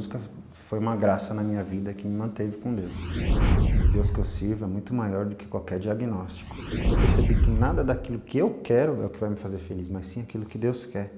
música foi uma graça na minha vida que me manteve com Deus. O Deus que eu sirvo é muito maior do que qualquer diagnóstico. Eu percebi que nada daquilo que eu quero é o que vai me fazer feliz, mas sim aquilo que Deus quer.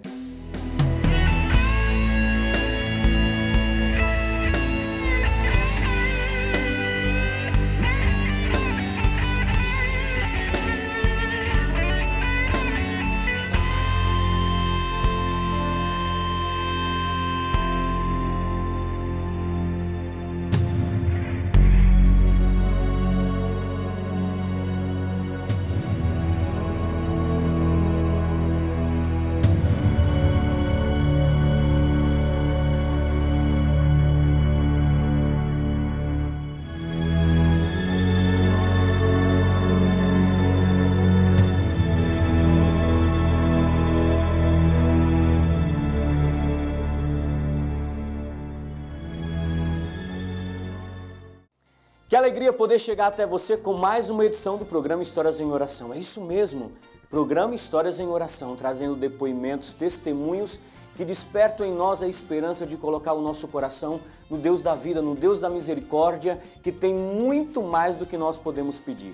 Que alegria poder chegar até você com mais uma edição do programa Histórias em Oração. É isso mesmo, programa Histórias em Oração, trazendo depoimentos, testemunhos que despertam em nós a esperança de colocar o nosso coração no Deus da vida, no Deus da misericórdia, que tem muito mais do que nós podemos pedir.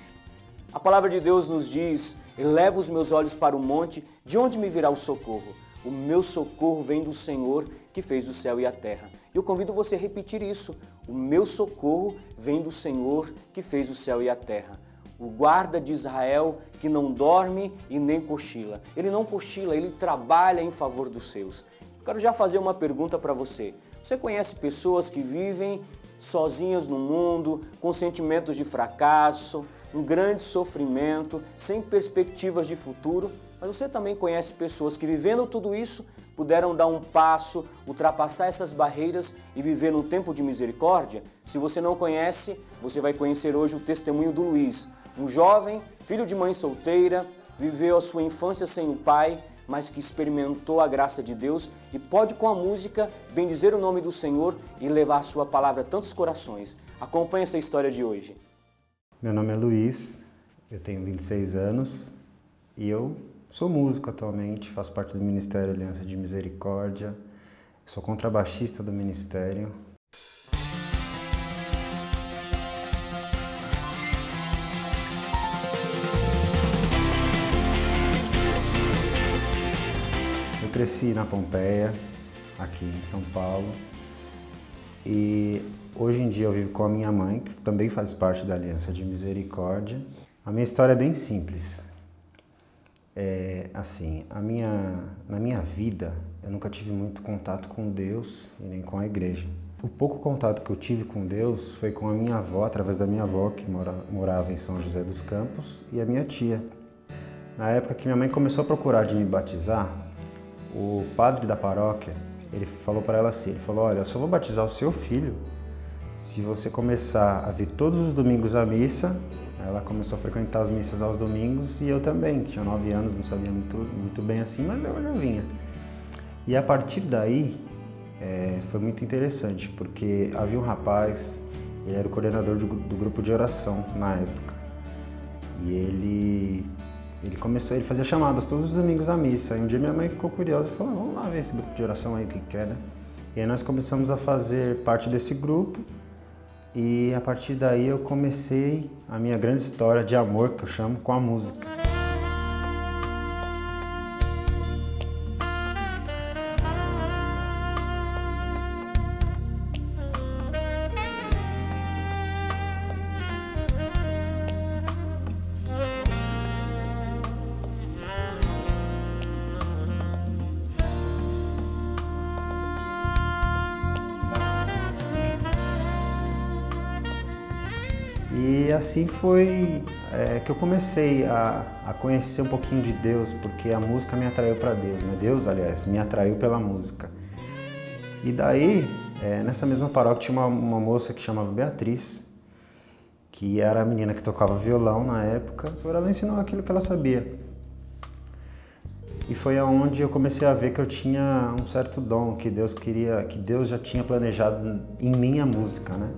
A palavra de Deus nos diz: eleva os meus olhos para o monte, de onde me virá o socorro? O meu socorro vem do Senhor, que fez o céu e a terra. Eu convido você a repetir isso. O meu socorro vem do Senhor, que fez o céu e a terra. O guarda de Israel, que não dorme e nem cochila. Ele não cochila, ele trabalha em favor dos seus. Eu quero já fazer uma pergunta para você. Você conhece pessoas que vivem sozinhas no mundo, com sentimentos de fracasso, um grande sofrimento, sem perspectivas de futuro? Mas você também conhece pessoas que, vivendo tudo isso, puderam dar um passo, ultrapassar essas barreiras e viver num tempo de misericórdia? Se você não conhece, você vai conhecer hoje o testemunho do Luiz, um jovem, filho de mãe solteira, viveu a sua infância sem o pai, mas que experimentou a graça de Deus e pode, com a música, bendizer o nome do Senhor e levar a sua palavra a tantos corações. Acompanhe essa história de hoje. Meu nome é Luiz, eu tenho 26 anos e eu sou músico atualmente, faço parte do Ministério Aliança de Misericórdia, sou contrabaixista do Ministério. Eu cresci na Pompeia, aqui em São Paulo, e hoje em dia eu vivo com a minha mãe, que também faz parte da Aliança de Misericórdia. A minha história é bem simples. Na minha vida, eu nunca tive muito contato com Deus e nem com a igreja. O pouco contato que eu tive com Deus foi com a minha avó, através da minha avó, que morava em São José dos Campos, e a minha tia. Na época que minha mãe começou a procurar de me batizar, o padre da paróquia, ele falou para ela assim, ele falou: olha, eu só vou batizar o seu filho se você começar a vir todos os domingos à missa. Ela começou a frequentar as missas aos domingos e eu também, tinha 9 anos, não sabia muito bem assim, mas eu já vinha. E a partir daí foi muito interessante, porque havia um rapaz, ele era o coordenador do grupo de oração na época. E ele fazia chamadas todos os domingos à missa. E um dia minha mãe ficou curiosa e falou: vamos lá ver esse grupo de oração aí, o que quer, né? E aí nós começamos a fazer parte desse grupo. E a partir daí eu comecei a minha grande história de amor, que eu chamo, com a música. E assim foi que eu comecei a conhecer um pouquinho de Deus, porque a música me atraiu para Deus, né? Deus, aliás, me atraiu pela música. E daí, nessa mesma paróquia tinha uma moça que chamava Beatriz, que era a menina que tocava violão na época, ela ensinou aquilo que ela sabia. E foi aonde eu comecei a ver que eu tinha um certo dom, que Deus já tinha planejado em mim a música, né?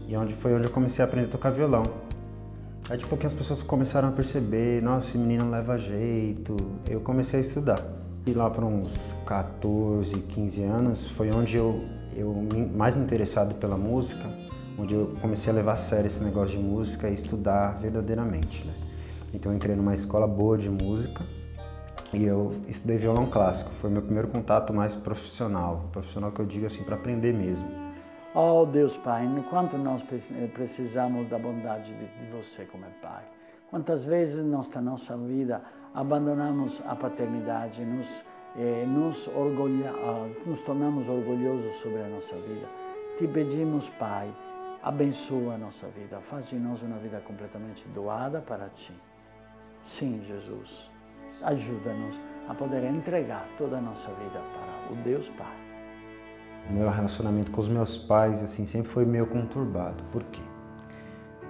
E foi onde eu comecei a aprender a tocar violão. Aí de pouquinho as pessoas começaram a perceber: nossa, esse menino leva jeito. Eu comecei a estudar. E lá para uns 14, 15 anos foi onde eu eu mais interessado pela música, onde eu comecei a levar a sério esse negócio de música e estudar verdadeiramente, né? Então eu entrei numa escola boa de música e eu estudei violão clássico. Foi meu primeiro contato mais profissional que eu digo assim, para aprender mesmo. Oh Deus Pai, quanto nós precisamos da bondade de você como Pai. Quantas vezes na nossa vida abandonamos a paternidade, nos tornamos orgulhosos sobre a nossa vida. Te pedimos, Pai, abençoa a nossa vida, faz de nós uma vida completamente doada para Ti. Sim, Jesus, ajuda-nos a poder entregar toda a nossa vida para o Deus Pai. O meu relacionamento com os meus pais assim, sempre foi meio conturbado. Por quê?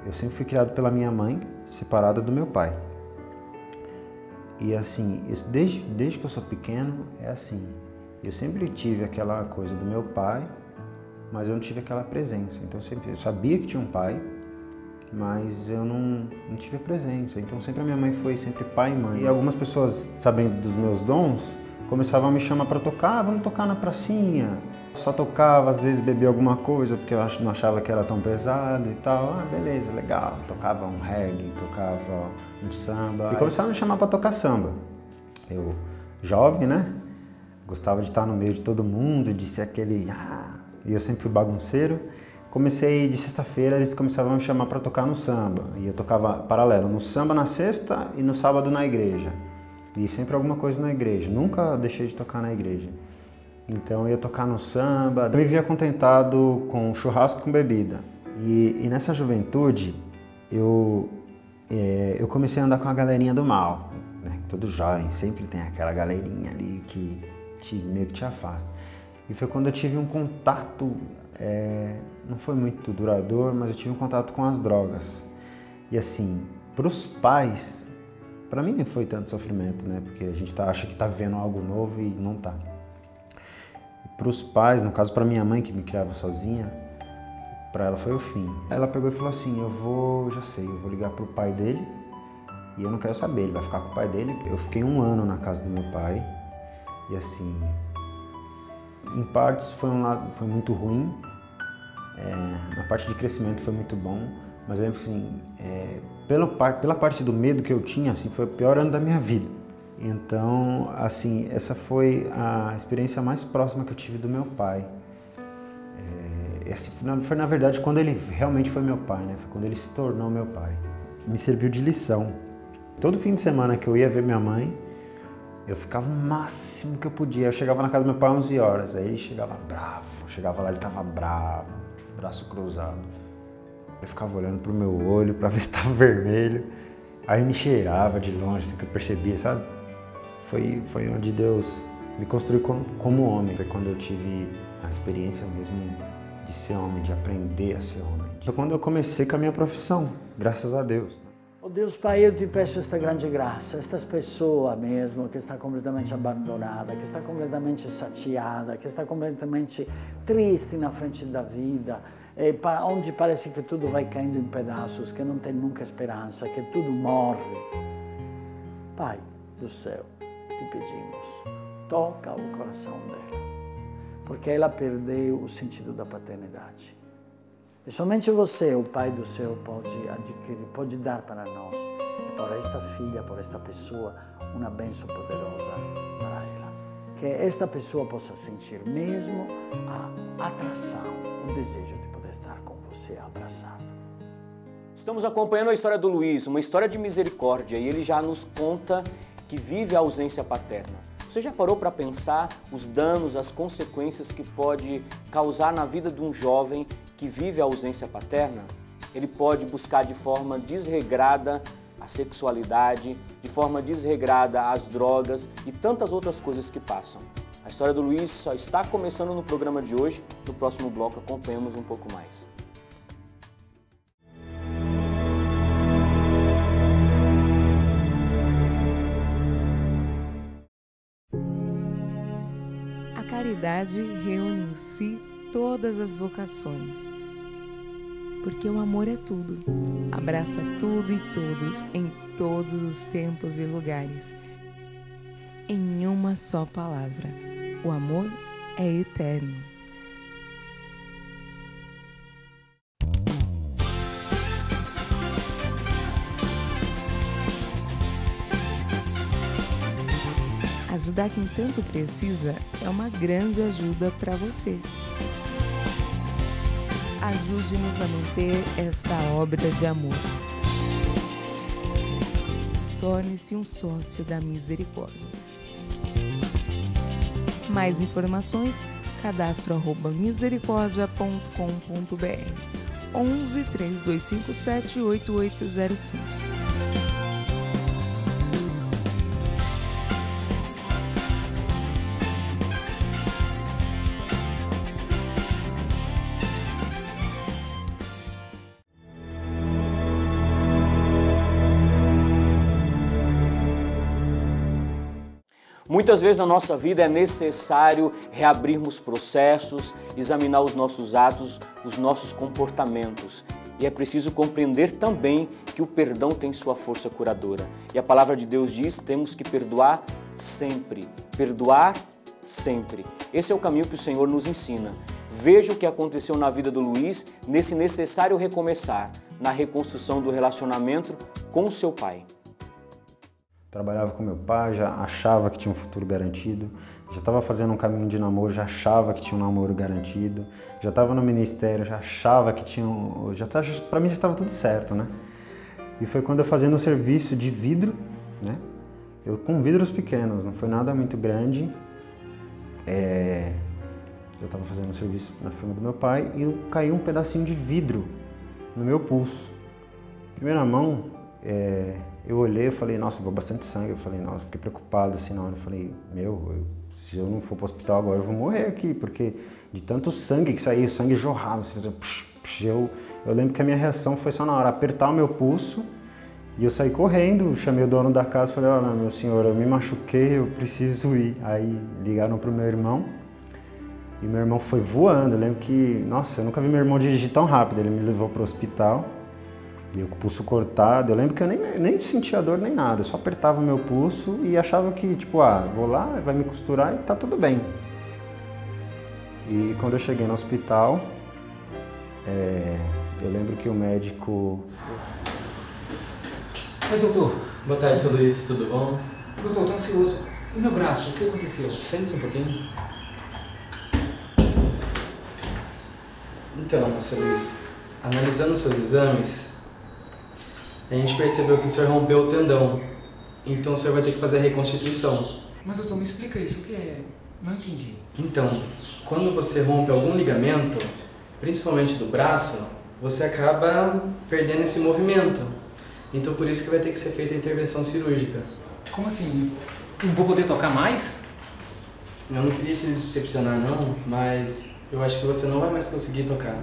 Eu sempre fui criado pela minha mãe, separada do meu pai. E assim, desde que eu sou pequeno, é assim. Eu sempre tive aquela coisa do meu pai, mas eu não tive aquela presença. Então eu sabia que tinha um pai, mas eu não tive a presença. Então sempre a minha mãe foi sempre pai e mãe. E algumas pessoas, sabendo dos meus dons, começavam a me chamar para tocar, vamos tocar na pracinha. Só tocava, às vezes bebia alguma coisa, porque eu não achava que era tão pesado e tal. Ah, beleza, legal. Tocava um reggae, tocava um samba. E começaram a me chamar para tocar samba. Eu, jovem, né? Gostava de estar no meio de todo mundo, de ser aquele... E eu sempre fui bagunceiro. Comecei de sexta-feira, eles começavam a me chamar para tocar no samba. E eu tocava paralelo, no samba na sexta e no sábado na igreja. E sempre alguma coisa na igreja. Nunca deixei de tocar na igreja. Então eu ia tocar no samba. Eu me via contentado com churrasco com bebida. E nessa juventude, eu comecei a andar com a galerinha do mal. Né? Todo jovem sempre tem aquela galerinha ali que meio que te afasta. E foi quando eu tive um contato, não foi muito duradouro, mas eu tive um contato com as drogas. E assim, para os pais, para mim não foi tanto sofrimento, né? Porque a gente acha que está vivendo algo novo e não está. Para os pais, no caso para minha mãe que me criava sozinha, para ela foi o fim. Ela pegou e falou assim, eu vou ligar pro pai dele e eu não quero saber, ele vai ficar com o pai dele. Eu fiquei 1 ano na casa do meu pai e assim, em partes foi muito ruim, na parte de crescimento foi muito bom, mas enfim, pela parte do medo que eu tinha, assim, foi o pior ano da minha vida. Então, assim, essa foi a experiência mais próxima que eu tive do meu pai. Foi na verdade quando ele realmente foi meu pai, né? Foi quando ele se tornou meu pai. Me serviu de lição. Todo fim de semana que eu ia ver minha mãe, eu ficava o máximo que eu podia. Eu chegava na casa do meu pai às 11 horas, aí ele chegava bravo. Chegava lá, ele tava bravo, braço cruzado. Eu ficava olhando pro meu olho pra ver se tava vermelho. Aí me cheirava de longe, assim, que eu percebia, sabe? Foi onde Deus me construiu como homem. Foi quando eu tive a experiência mesmo de ser homem, de aprender a ser homem. Foi quando eu comecei com a minha profissão, graças a Deus. Oh Deus Pai, eu te peço esta grande graça, estas pessoas mesmo que está completamente abandonada, que está completamente chateada, que está completamente triste na frente da vida, onde parece que tudo vai caindo em pedaços, que não tem nunca esperança, que tudo morre. Pai do céu, te pedimos, toca o coração dela, porque ela perdeu o sentido da paternidade. E somente você, o Pai do céu, pode dar para nós, e para esta filha, para esta pessoa, uma bênção poderosa para ela. Que esta pessoa possa sentir mesmo a atração, o desejo de poder estar com você abraçado. Estamos acompanhando a história do Luiz, uma história de misericórdia, e ele já nos conta que vive a ausência paterna. Você já parou para pensar os danos, as consequências que pode causar na vida de um jovem que vive a ausência paterna? Ele pode buscar de forma desregrada a sexualidade, de forma desregrada as drogas e tantas outras coisas que passam. A história do Luiz só está começando no programa de hoje. No próximo bloco acompanhamos um pouco mais. A caridade reúne em si todas as vocações, porque o amor é tudo, abraça tudo e todos, em todos os tempos e lugares. Em uma só palavra, o amor é eterno. Ajudar quem tanto precisa é uma grande ajuda para você. Ajude-nos a manter esta obra de amor. Torne-se um sócio da Misericórdia. Mais informações, cadastro@misericordia.com.br 11 3257 8805. Muitas vezes na nossa vida é necessário reabrirmos processos, examinar os nossos atos, os nossos comportamentos. E é preciso compreender também que o perdão tem sua força curadora. E a palavra de Deus diz, temos que perdoar sempre. Perdoar sempre. Esse é o caminho que o Senhor nos ensina. Veja o que aconteceu na vida do Luiz nesse necessário recomeçar, na reconstrução do relacionamento com o seu pai. Trabalhava com meu pai, já achava que tinha um futuro garantido, já estava fazendo um caminho de namoro, já achava que tinha um namoro garantido, já estava no ministério, já achava que tinha para mim já estava tudo certo, né? E foi quando eu fazendo um serviço de vidro, né? Eu com vidros pequenos, não foi nada muito grande. Eu estava fazendo um serviço na firma do meu pai e caiu um pedacinho de vidro no meu pulso. Primeira mão, eu olhei e falei, nossa, vou bastante sangue. Eu falei, nossa, fiquei preocupado assim na hora. Eu falei, se eu não for para o hospital agora, eu vou morrer aqui, porque de tanto sangue que saía, o sangue jorrava, você fazia psh, psh. Eu lembro que a minha reação foi só na hora, apertar o meu pulso, e eu saí correndo, chamei o dono da casa e falei, olha, meu senhor, eu me machuquei, eu preciso ir. Aí ligaram para o meu irmão, e meu irmão foi voando. Eu lembro que, nossa, eu nunca vi meu irmão dirigir tão rápido. Ele me levou para o hospital, e eu com o pulso cortado. Eu lembro que eu nem sentia dor nem nada, eu só apertava o meu pulso e achava que, tipo, vou lá, vai me costurar e tá tudo bem. E quando eu cheguei no hospital, eu lembro que o médico... Oi, doutor. Boa tarde, seu Luiz, tudo bom? Doutor, tô ansioso. E meu braço, o que aconteceu? Sente-se um pouquinho. Então, seu Luiz, analisando os seus exames, a gente percebeu que o senhor rompeu o tendão. Então o senhor vai ter que fazer a reconstituição. Mas, doutor, me explica isso, o que é? Não entendi. Então, quando você rompe algum ligamento, principalmente do braço, você acaba perdendo esse movimento. Então por isso que vai ter que ser feita a intervenção cirúrgica. Como assim? Não vou poder tocar mais? Eu não queria te decepcionar não, mas eu acho que você não vai mais conseguir tocar.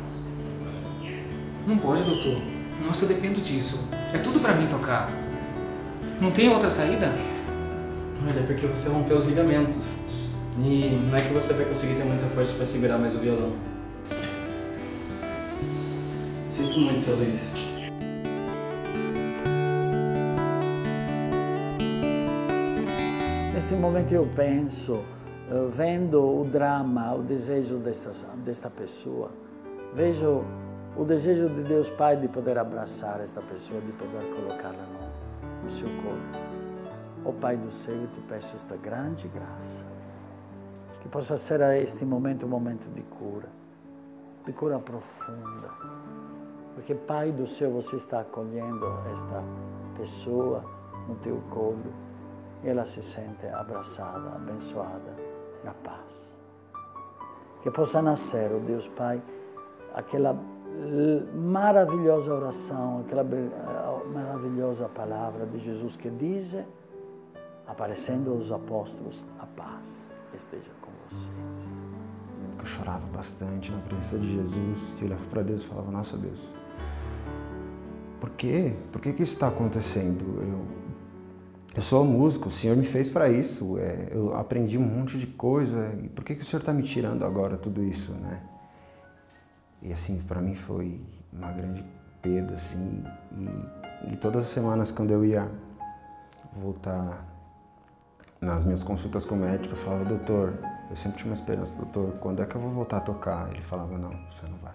Não pode, doutor. Nossa, eu dependo disso. É tudo pra mim tocar. Não tem outra saída? Olha, é porque você rompeu os ligamentos. E não é que você vai conseguir ter muita força para segurar mais o violão. Sinto muito, seu Luiz. Neste momento eu penso, vendo o drama, o desejo desta pessoa, vejo o desejo de Deus Pai de poder abraçar esta pessoa, de poder colocá-la no seu colo. Ó Pai do céu, eu te peço esta grande graça, que possa ser este momento um momento de cura profunda. Porque Pai do céu, você está acolhendo esta pessoa no teu colo e ela se sente abraçada, abençoada, na paz. Que possa nascer, ó Deus Pai, aquela maravilhosa oração, aquela maravilhosa palavra de Jesus que diz, aparecendo aos apóstolos, a paz esteja com vocês. Eu lembro que eu chorava bastante na presença de Jesus, e olhava para Deus e falava, nossa Deus, por quê? Por que isso está acontecendo? Eu sou músico, o Senhor me fez para isso, eu aprendi um monte de coisa, e por que o Senhor está me tirando agora tudo isso, né? E assim, para mim foi uma grande perda, assim, e todas as semanas quando eu ia voltar nas minhas consultas com o médico, eu falava, doutor, eu sempre tinha uma esperança, doutor, quando é que eu vou voltar a tocar? Ele falava, não, você não vai.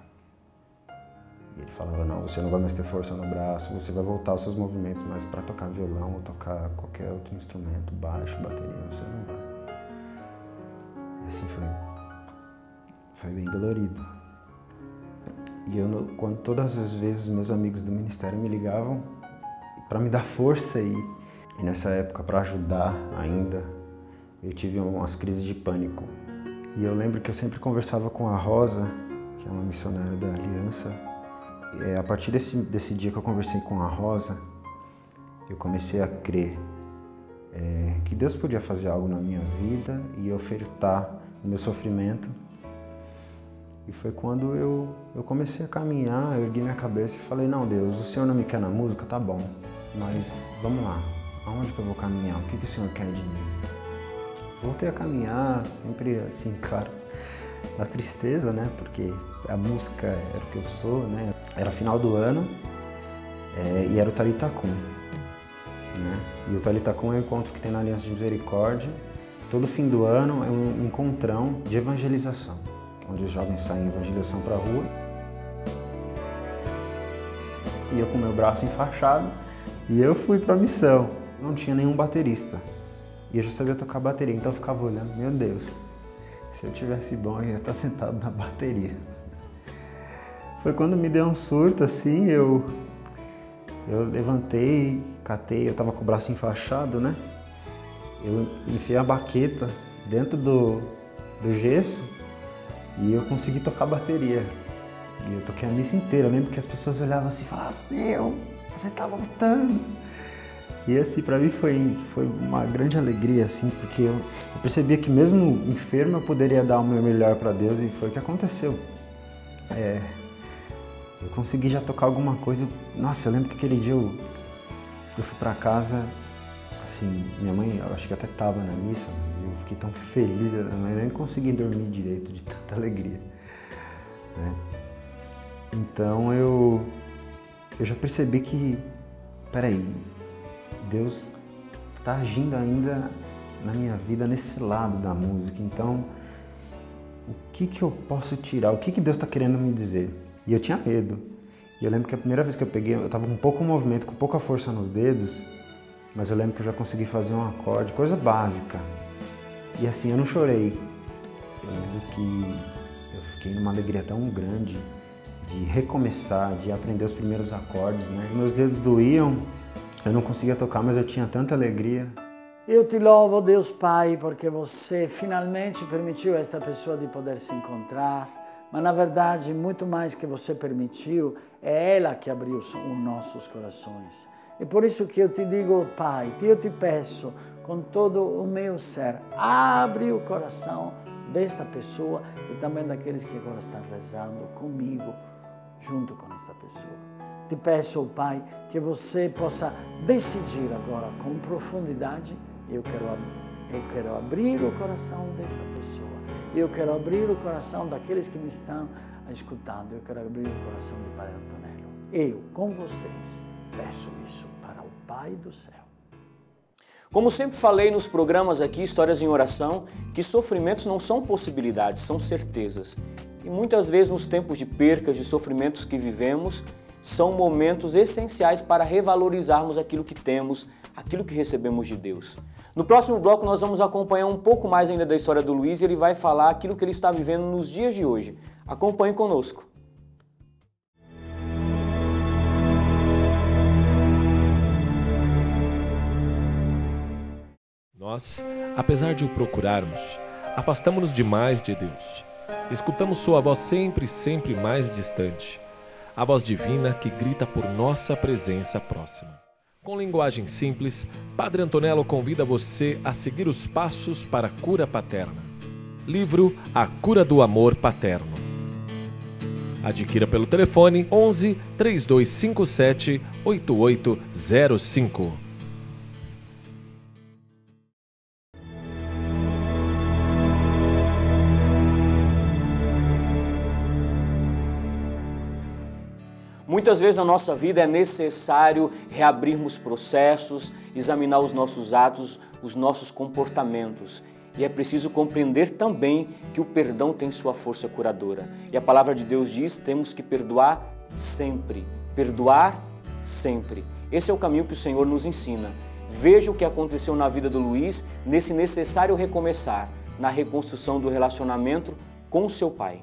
E ele falava, não, você não vai mais ter força no braço, você vai voltar aos seus movimentos, mas para tocar violão ou tocar qualquer outro instrumento, baixo, bateria, você não vai. assim, foi bem dolorido. E quando todas as vezes meus amigos do ministério me ligavam para me dar força e nessa época, para ajudar ainda, eu tive umas crises de pânico. E eu lembro que eu sempre conversava com a Rosa, que é uma missionária da Aliança. A partir desse dia que eu conversei com a Rosa, eu comecei a crer que Deus podia fazer algo na minha vida e ofertar o meu sofrimento. E foi quando eu comecei a caminhar, eu ergui minha cabeça e falei, não, Deus, o Senhor não me quer na música? Tá bom, mas vamos lá, aonde que eu vou caminhar? O que o Senhor quer de mim? Voltei a caminhar, sempre assim, claro, na tristeza, né? Porque a música era o que eu sou, né? Era final do ano e era o Talitha Kum, né? E o Talitha Kum é um encontro que tem na Aliança de Misericórdia. Todo fim do ano é um encontrão de evangelização, onde os jovens saem em evangelização para a rua. E eu com meu braço enfaixado, e eu fui para a missão. Não tinha nenhum baterista. E eu já sabia tocar bateria, então eu ficava olhando, meu Deus, se eu tivesse bom, eu ia estar sentado na bateria. Foi quando me deu um surto, assim, eu levantei, catei, eu estava com o braço enfaixado, né? Eu enfiei a baqueta dentro do gesso e eu consegui tocar bateria. E eu toquei a missa inteira, eu lembro que as pessoas olhavam assim e falavam, meu, você tá voltando. E assim, para mim foi uma grande alegria, assim, porque eu percebia que mesmo enfermo eu poderia dar o meu melhor para Deus e foi o que aconteceu. Eu consegui já tocar alguma coisa. Nossa, eu lembro que aquele dia eu fui para casa, assim, minha mãe, eu acho que até estava na missa, eu fiquei tão feliz, mas eu nem consegui dormir direito de tanta alegria, né? Então eu já percebi que, peraí, Deus está agindo ainda na minha vida nesse lado da música. Então, o que eu posso tirar? O que Deus está querendo me dizer? E eu tinha medo. E eu lembro que a primeira vez que eu peguei, eu estava com pouco movimento, com pouca força nos dedos, mas eu lembro que eu já consegui fazer um acorde, coisa básica. E assim, eu não chorei. Eu lembro que eu fiquei numa alegria tão grande de recomeçar, de aprender os primeiros acordes, né? Meus dedos doíam. Eu não conseguia tocar, mas eu tinha tanta alegria. Eu te louvo, Deus Pai, porque você finalmente permitiu a esta pessoa de poder se encontrar. Mas, na verdade, muito mais que você permitiu, é ela que abriu os nossos corações. E por isso que eu te digo, Pai, eu te peço, com todo o meu ser, abre o coração desta pessoa e também daqueles que agora estão rezando comigo, junto com esta pessoa. Te peço, Pai, que você possa decidir agora com profundidade. Eu quero abrir o coração desta pessoa. Eu quero abrir o coração daqueles que me estão escutando. Eu quero abrir o coração de Padre Antonello. Eu, com vocês, peço isso para o Pai do céu. Como sempre falei nos programas aqui, Histórias em Oração, que sofrimentos não são possibilidades, são certezas. E muitas vezes nos tempos de percas, de sofrimentos que vivemos, são momentos essenciais para revalorizarmos aquilo que temos, aquilo que recebemos de Deus. No próximo bloco nós vamos acompanhar um pouco mais ainda da história do Luiz e ele vai falar aquilo que ele está vivendo nos dias de hoje. Acompanhe conosco. Nós, apesar de o procurarmos, afastamo-nos demais de Deus. Escutamos sua voz sempre mais distante. A voz divina que grita por nossa presença próxima. Com linguagem simples, Padre Antonello convida você a seguir os passos para a cura paterna. Livro A Cura do Amor Paterno. Adquira pelo telefone 11 3257 8805. Muitas vezes na nossa vida é necessário reabrirmos processos, examinar os nossos atos, os nossos comportamentos. E é preciso compreender também que o perdão tem sua força curadora. E a palavra de Deus diz, temos que perdoar sempre. Perdoar sempre. Esse é o caminho que o Senhor nos ensina. Veja o que aconteceu na vida do Luiz nesse necessário recomeçar. na reconstrução do relacionamento com o seu pai?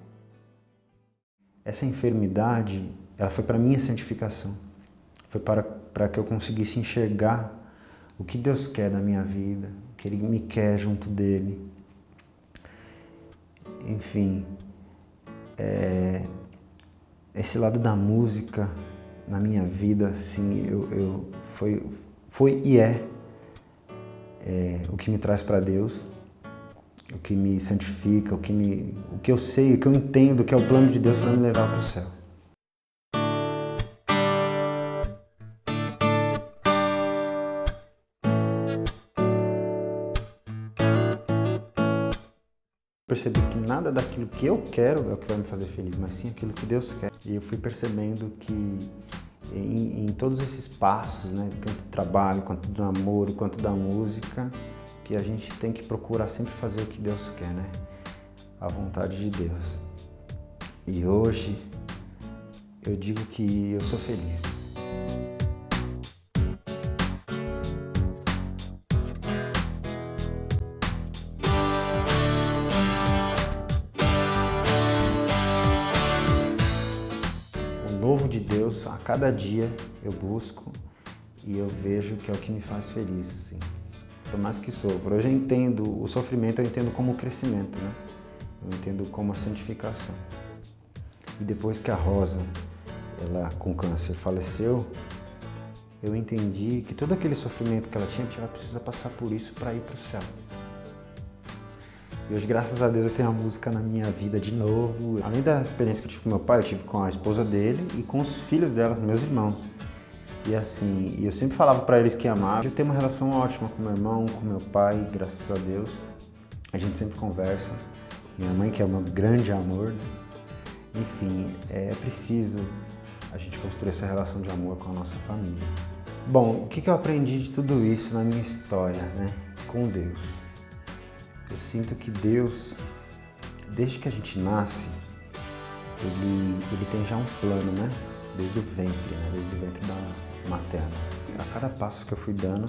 Essa enfermidade, ela foi para minha santificação. Foi para que eu conseguisse enxergar o que Deus quer da minha vida, o que Ele me quer junto dEle. Enfim, esse lado da música na minha vida, assim, foi e é o que me traz para Deus, o que me santifica, o que eu sei, o que eu entendo que é o plano de Deus para me levar para o céu. Percebi que nada daquilo que eu quero é o que vai me fazer feliz, mas sim aquilo que Deus quer. E eu fui percebendo que em todos esses passos, né, tanto do trabalho, quanto do namoro, quanto da música, que a gente tem que procurar sempre fazer o que Deus quer, né? A vontade de Deus. E hoje eu digo que eu sou feliz. Novo de Deus, a cada dia eu busco e eu vejo que é o que me faz feliz, assim. Por mais que sofra. Hoje eu entendo o sofrimento, eu entendo como crescimento, né? Eu entendo como a santificação. E depois que a Rosa, ela com câncer faleceu, eu entendi que todo aquele sofrimento que ela tinha, ela precisa passar por isso para ir para o céu. E hoje, graças a Deus, eu tenho a música na minha vida de novo. Além da experiência que eu tive com meu pai, eu tive com a esposa dele e com os filhos dela, meus irmãos. E assim, eu sempre falava para eles que amava. Eu tenho uma relação ótima com meu irmão, com meu pai, graças a Deus. A gente sempre conversa. Minha mãe, que é o meu grande amor, né? Enfim, é preciso a gente construir essa relação de amor com a nossa família. Bom, o que eu aprendi de tudo isso na minha história, né? Com Deus. Eu sinto que Deus, desde que a gente nasce, Ele tem já um plano, né? Desde o ventre, né? Desde o ventre da materna. A cada passo que eu fui dando,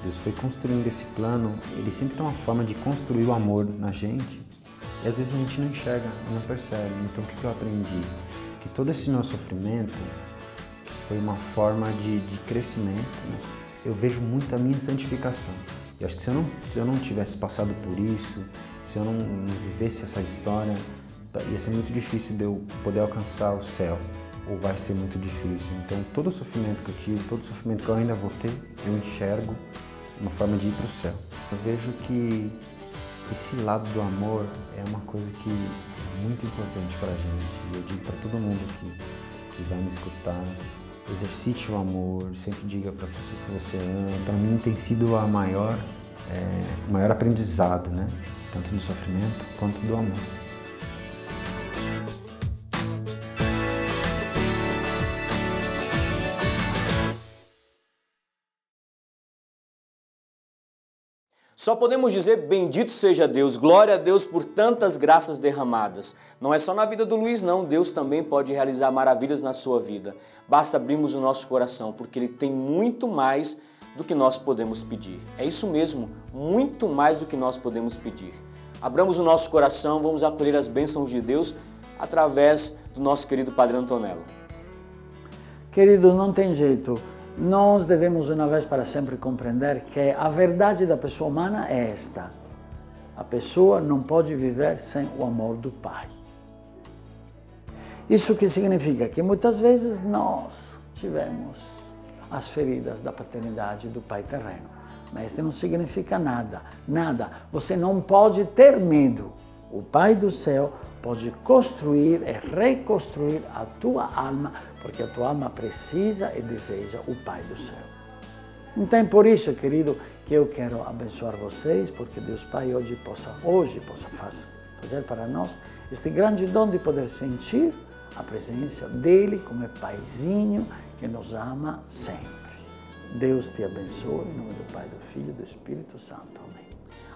Deus foi construindo esse plano. Ele sempre tem uma forma de construir o amor na gente. E às vezes a gente não enxerga, não percebe. Então o que eu aprendi? Que todo esse meu sofrimento foi uma forma de crescimento, né? Eu vejo muito a minha santificação. Eu acho que se eu não tivesse passado por isso, se eu não vivesse essa história, ia ser muito difícil de eu poder alcançar o céu, ou vai ser muito difícil. Então todo o sofrimento que eu tive, todo o sofrimento que eu ainda vou ter, eu enxergo uma forma de ir para o céu. Eu vejo que esse lado do amor é uma coisa que é muito importante para a gente. Eu digo para todo mundo que vai me escutar, exercite o amor, sempre diga para as pessoas que você ama. Para mim tem sido o maior aprendizado, né? Tanto do sofrimento quanto do amor. Só podemos dizer bendito seja Deus, glória a Deus por tantas graças derramadas. Não é só na vida do Luiz não, Deus também pode realizar maravilhas na sua vida. Basta abrirmos o nosso coração, porque Ele tem muito mais do que nós podemos pedir. É isso mesmo, muito mais do que nós podemos pedir. Abramos o nosso coração, vamos acolher as bênçãos de Deus através do nosso querido Padre Antonello. Querido, não tem jeito. Nós devemos, uma vez para sempre, compreender que a verdade da pessoa humana é esta. A pessoa não pode viver sem o amor do Pai. Isso que significa que muitas vezes nós tivemos as feridas da paternidade do Pai terreno. Mas isso não significa nada, nada. Você não pode ter medo. O Pai do céu pode construir e reconstruir a tua alma, porque a tua alma precisa e deseja o Pai do céu. Então, por isso, querido, que eu quero abençoar vocês, porque Deus Pai hoje possa fazer para nós este grande dom de poder sentir a presença dEle como Paizinho que nos ama sempre. Deus te abençoe, em nome do Pai, do Filho e do Espírito Santo. Amém.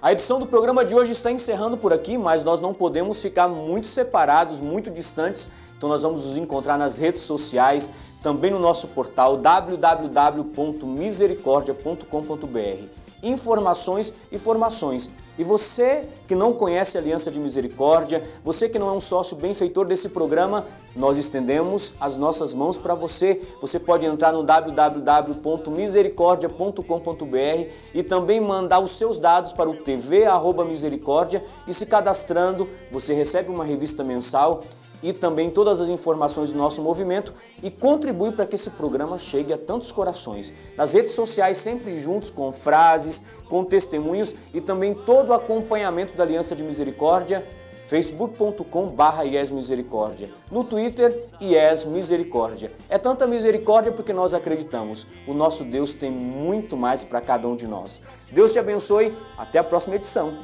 A edição do programa de hoje está encerrando por aqui, mas nós não podemos ficar muito separados, muito distantes, então nós vamos nos encontrar nas redes sociais, também no nosso portal www.misericordia.com.br. Informações e formações. E você que não conhece a Aliança de Misericórdia, você que não é um sócio benfeitor desse programa, nós estendemos as nossas mãos para você. Você pode entrar no www.misericordia.com.br e também mandar os seus dados para o tv@misericórdia, e se cadastrando, você recebe uma revista mensal e também todas as informações do nosso movimento e contribui para que esse programa chegue a tantos corações. Nas redes sociais, sempre juntos com frases, com testemunhos e também todo o acompanhamento da Aliança de Misericórdia, facebook.com/iesmisericórdia, no Twitter, iesmisericórdia. É tanta misericórdia porque nós acreditamos, o nosso Deus tem muito mais para cada um de nós. Deus te abençoe, até a próxima edição.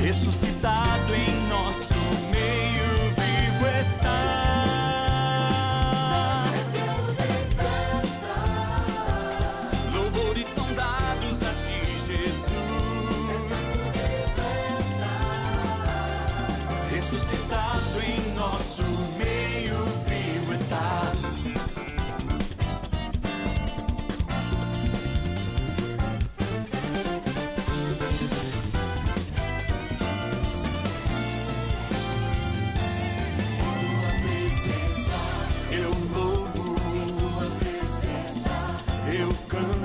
Ressuscitado em nosso meio, vivo está. É Deus em festa. Louvores são dados a ti, Jesus. É Deus em festa. Ressuscitado em nosso meio, vivo está. Eu louvo, em tua presença eu canto.